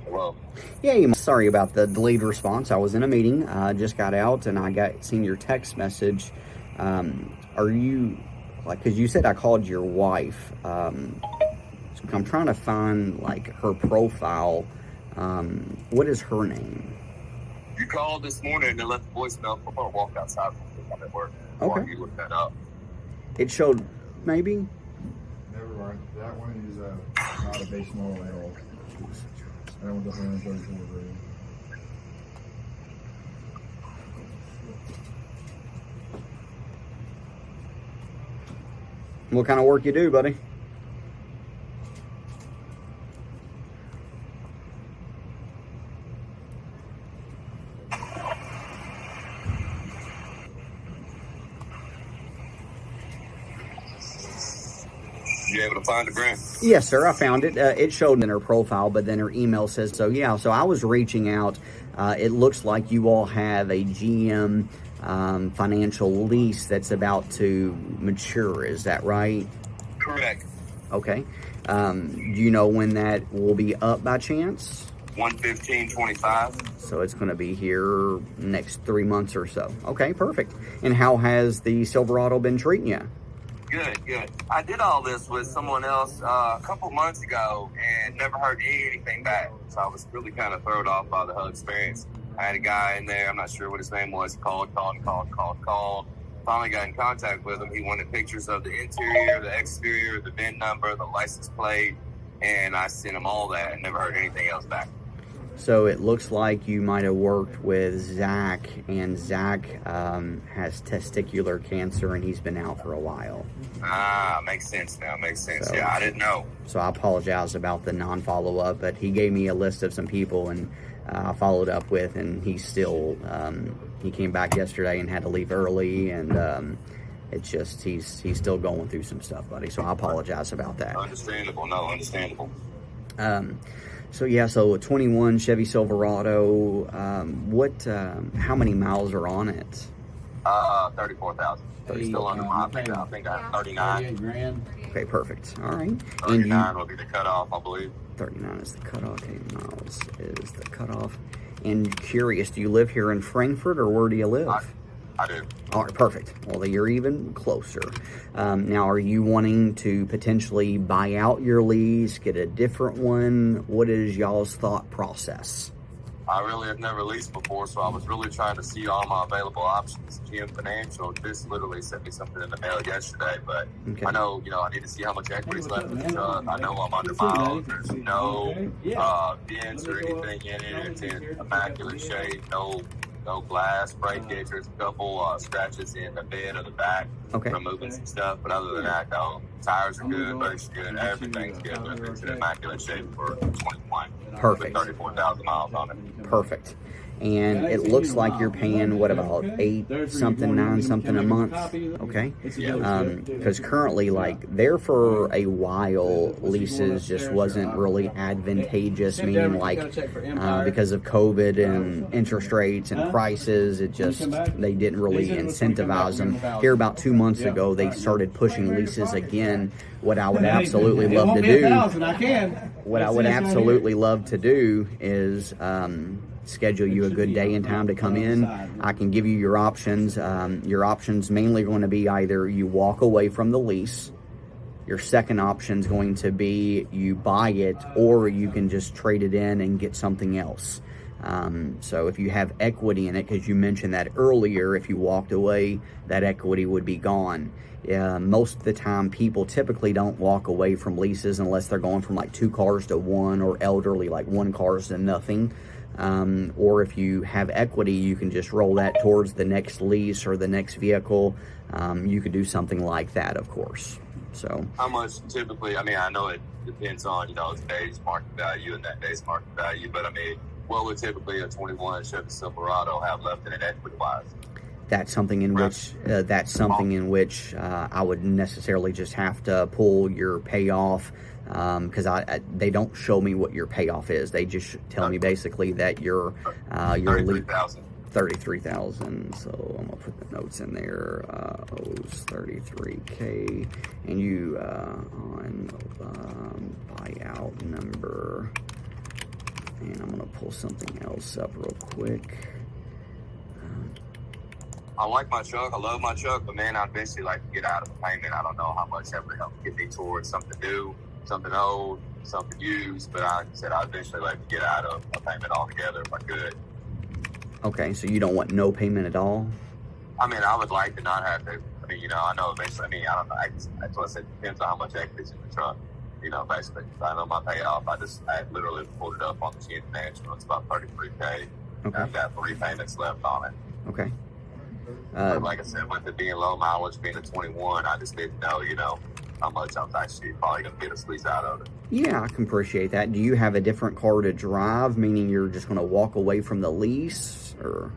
Hello. Yeah, sorry about the delayed response. I was in a meeting, just got out, and seen your text message. Are you like? Because you said I called your wife. So I'm trying to find like her profile. What is her name? You called this morning and left a voicemail. I'm gonna walk outside from at work. Okay. While you look that up. It showed maybe. Never mind. That one is not a base model at all. That one's 134 rated. What kind of work you do, buddy? You able to find the grant? Yes, sir. I found it. It showed in her profile, but then her email says so. Yeah, so I was reaching out. It looks like you all have a GM financial lease that's about to mature. Is that right? Correct. Okay. Do you know when that will be up by chance? 1/15/25. So it's going to be here next 3 months or so. Okay, perfect. And how has the Silverado been treating you? Good, good. I did all this with someone else a couple months ago and never heard anything back. So I was really kind of thrown off by the whole experience. I had a guy in there, I'm not sure what his name was, called. Finally got in contact with him. He wanted pictures of the interior, the exterior, the VIN number, the license plate, and I sent him all that and never heard anything else back. So it looks like you might have worked with Zach, and Zach has testicular cancer, and he's been out for a while. Ah, makes sense now. Makes sense. So, yeah, I didn't know. So I apologize about the non-follow-up, but he gave me a list of some people, and I followed up with, and he's still, he came back yesterday and had to leave early, and it's just, he's still going through some stuff, buddy. So I apologize about that. Understandable. No, understandable. So yeah, so a 21 Chevy Silverado, how many miles are on it? 34,000. Still under my, I think I have 39. Okay, perfect. All right. 39 will be the cutoff, I believe. 39 is the cutoff. 8 miles is the cutoff. And curious, do you live here in Frankfort, or where do you live? I do. All right, perfect. Well, you're even closer. Now, are you wanting to potentially buy out your lease, get a different one? What is y'all's thought process? I really have never leased before, so I was really trying to see all my available options. GM Financial just literally sent me something in the mail yesterday, but Okay. I know, I need to see how much equity's left in the truck. I know I'm under my own. There's no dents or anything in it. It's in immaculate shape. No glass breakage. There's a couple scratches in the bed or the back from moving some stuff, but other than that, no. Tires are good, brakes are good, everything's good. It's in immaculate shape for 21. Perfect. With 34,000 miles on it. Perfect. And it looks like you're paying, what, about 8 something, 9 something a month? Okay. Because currently, like, there for a while, leases just wasn't really advantageous, meaning like because of COVID and interest rates and prices, they didn't really incentivize them. Here about 2 months ago, they started pushing leases again. What I would absolutely love to do is schedule you a good day and time to come in. I can give you your options. Your options mainly going to be either you walk away from the lease. Your second option is going to be you buy it, or you can just trade it in and get something else. So if you have equity in it, because you mentioned that earlier, if you walked away, that equity would be gone. Most of the time, people typically don't walk away from leases unless they're going from like 2 cars to 1, or elderly, like 1 car to nothing. Or if you have equity, you can just roll that towards the next lease or the next vehicle. You could do something like that, of course. So how much typically, I know it depends on, today's market value and that day's market value, but what would typically a 21 Chevy Silverado have left in it equity-wise? That's something in which I would necessarily just have to pull your payoff, because they don't show me what your payoff is. They just tell me basically that your 33,000. $33,000. So I'm gonna put the notes in there. Owes $33K, and you on buyout number. And I'm gonna pull something else up real quick. I like my truck. I love my truck, but man, I'd eventually like to get out of the payment. I don't know how much that would help get me towards something new, something old, something used. But I said I'd eventually like to get out of a payment altogether if I could. Okay, so you don't want no payment at all? I mean, I would like to not have to. I mean, you know, I know eventually. I mean, I don't know. That's what I said. It depends on how much equity's in the truck. You know, basically, I know my payoff. I literally pulled it up on the Chin Financial. It's about $33K. Okay. I've got 3 payments left on it. Okay. But like I said, with it being low mileage, being a 21, I just didn't know, you know, how much I was actually probably going to get a squeeze out of it. Yeah, I can appreciate that. Do you have a different car to drive, meaning you're just going to walk away from the lease, or?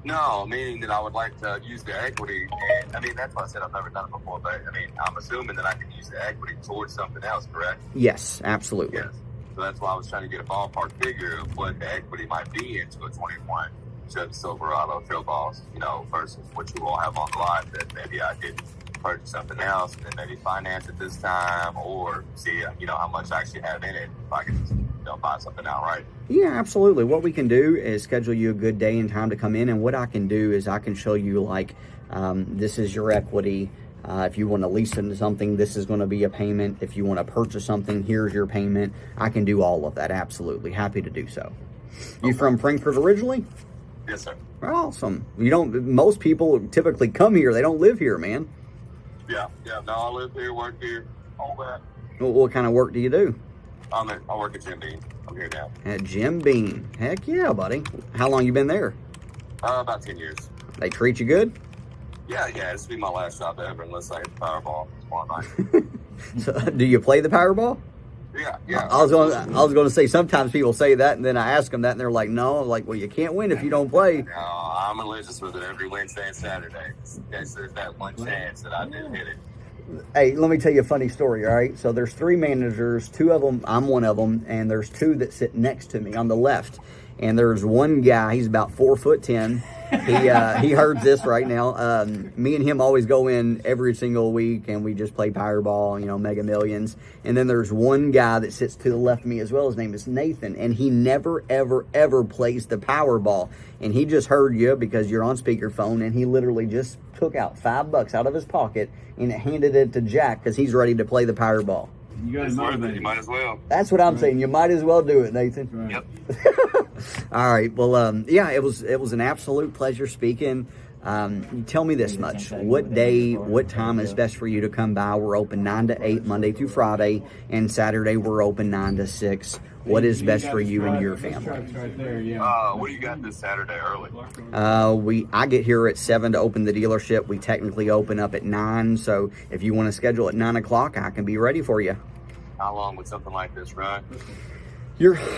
No, meaning that I would like to use the equity. And I mean, that's why I said I've never done it before. But I mean, I'm assuming that I can use the equity towards something else, correct? Yes, absolutely. Yes. So that's why I was trying to get a ballpark figure of what the equity might be into a 21 Chevy Silverado Trail Boss, you know, versus what you all have on the lot, that maybe I could purchase something else and then maybe finance it this time, or see, you know, how much I actually have in it if I can just, you know, buy something outright. Yeah, absolutely. What we can do is schedule you a good day and time to come in, and what I can do is I can show you, like, this is your equity. If you want to lease into something, this is going to be a payment. If you want to purchase something, here's your payment. I can do all of that. Absolutely. Happy to do so. You from Frankfort originally? Yes, sir. Awesome. Most people typically come here. They don't live here, man. Yeah. No, I live here, work here, all that. What kind of work do you do? I work at Jim Beam. I'm here now. At Jim Beam. Heck yeah, buddy. How long you been there? About 10 years. They treat you good? Yeah, this will be my last job ever unless I hit the Powerball tomorrow night. So, do you play the Powerball? Yeah. I was going to say, sometimes people say that, and then I ask them that, and they're like, no. I'm like, well, you can't win if you don't play. No, I'm religious with it every Wednesday and Saturday. There's that one chance that I do hit it. Hey, let me tell you a funny story, all right? So there's 3 managers, 2 of them, I'm one of them, and there's 2 that sit next to me on the left. And there's one guy, he's about 4'10". He heard this right now. Me and him always go in every single week, and we just play Powerball, you know, Mega Millions. And then there's one guy that sits to the left of me as well. His name is Nathan, and he never, ever, ever plays the Powerball. And he just heard you because you're on speakerphone, and he literally just took out $5 out of his pocket and handed it to Jack because he's ready to play the Powerball. You got to You might as well. That's what I'm saying. You might as well do it, Nathan. Right. Yep. All right. Well, yeah, it was an absolute pleasure speaking. Tell me this much. What day, what time is best for you to come by? We're open 9 to 8, Monday through Friday, and Saturday we're open 9 to 6. What is best for you and your family? What do you got this Saturday early? I get here at 7 to open the dealership. We technically open up at 9, so if you want to schedule at 9 o'clock, I can be ready for you. How long would something like this run?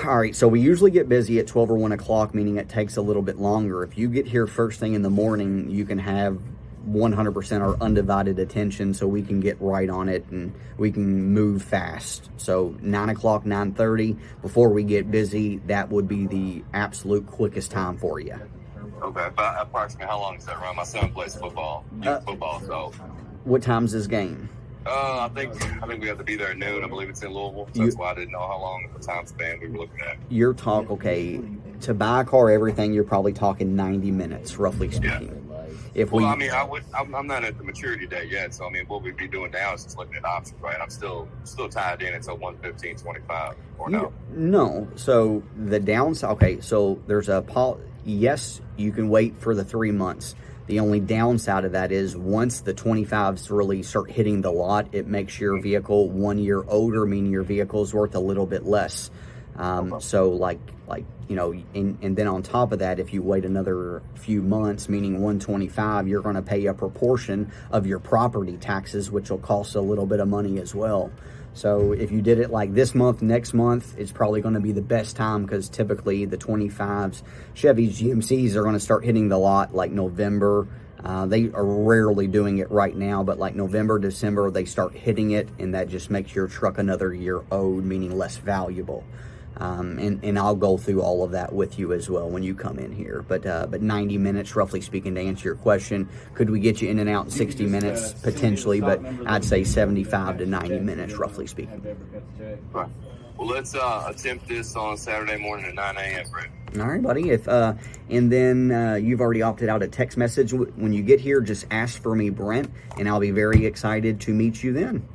All right, so we usually get busy at 12 or 1 o'clock, meaning it takes a little bit longer. If you get here first thing in the morning, you can have 100% our undivided attention, so we can get right on it and we can move fast. So 9 o'clock, 9:30, before we get busy, that would be the absolute quickest time for you. Okay, about approximately how long does that run? My son plays football, youth football, so. What time's this game? I think we have to be there at noon. I believe it's in Louisville. So that's why I didn't know how long the time span we were looking at. Okay, to buy a car, everything, you're probably talking 90 minutes, roughly speaking. Yeah. I'm not at the maturity date yet. So, I mean, what we'd be doing now is just looking at options, right? I'm still tied in until 115.25 or no? No. So the downside, okay, so there's yes, you can wait for the 3 months. The only downside of that is once the 25s really start hitting the lot, it makes your vehicle 1 year older, meaning your vehicle is worth a little bit less. So like, you know, and then on top of that, if you wait another few months, meaning 125, you're going to pay a proportion of your property taxes, which will cost a little bit of money as well. So if you did it like this month, next month, it's probably going to be the best time because typically the 25s, Chevys, GMCs are going to start hitting the lot like November. They are rarely doing it right now, but like November, December, they start hitting it, and that just makes your truck another year owed, meaning less valuable. And I'll go through all of that with you as well when you come in here. But 90 minutes, roughly speaking, to answer your question. Could we get you in and out in 60 minutes? Potentially, but I'd say 75 to 90 minutes, roughly speaking. Right. Well, let's attempt this on Saturday morning at 9 a.m., Brent. All right, buddy. And then you've already opted out a text message. When you get here, just ask for me, Brent, and I'll be very excited to meet you then.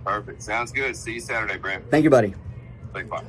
Perfect. Sounds good. See you Saturday, Brent. Thank you, buddy. Thanks, bye.